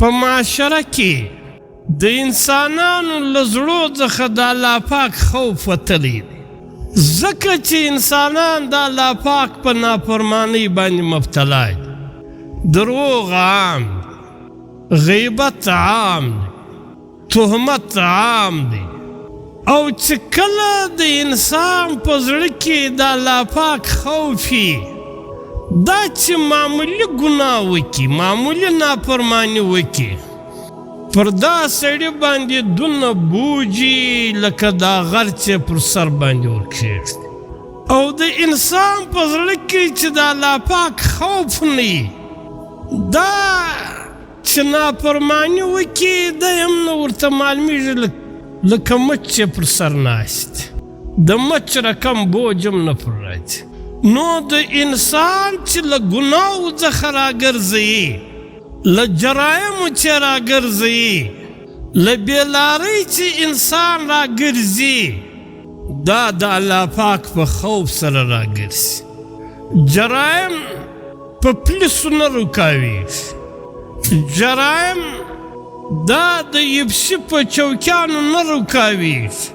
په معاشره کې د انسانانو له زړو څخه د الله پاک خوف وتلی دی، ځکه چې انسانان د الله پاک په نافرمانۍ باندې مبتلا دي. دروغ عام دی، غیبت عام دی، تهمت عام دی، او چې کله د انسان په زړه کې د الله پاک خوف وي، دا چې معمولی ګناه وکړي، معمولی نافرماني وکړي، پر دا سړي باندې دونه بوجي لکه دا غر چې پر سر باندې ورکېږدي. او د انسان په زړه کې چې د الله پاک خوف نه وي، دا چې نافرماني وکړي دی هم نه ورته معلومېږي لکه مچ چې پر سر ناست، د مچ رقم بوج هم نه پر راځي. نو د انسان چې له ګناهو څخه راګرځوي، له جرایمو چې راګرځوي، له بېلارۍ چې انسان راګرځي، دا د الله پاک په خوف سره راګرځي. جرایم په پولیسو نه رکاوېږي، جرایم دا د یبسي په چوکیانو نه رکاوېږي،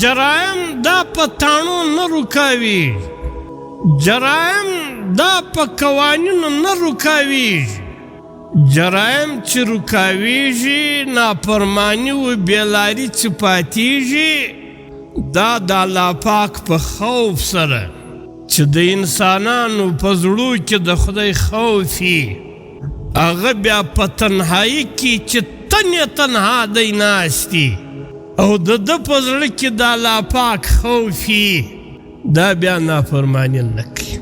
جرایم دا په تاڼو نه رکاوېږي، جرایم دا په قوانینو نه رکاوېږي. جرایم چې رکاوېږي، نافرماني و بېلاري چې پاتېږي، دا د الله پاک په خوف سره چې د انسانانو په زړو کې د خدای خوف وي، هغه بیا په تنهایي کې چې تنې تنها دی ناست دي او د ده په زړه کې د الله پاک خوف وي، دا بیا نافرماني نه کوي.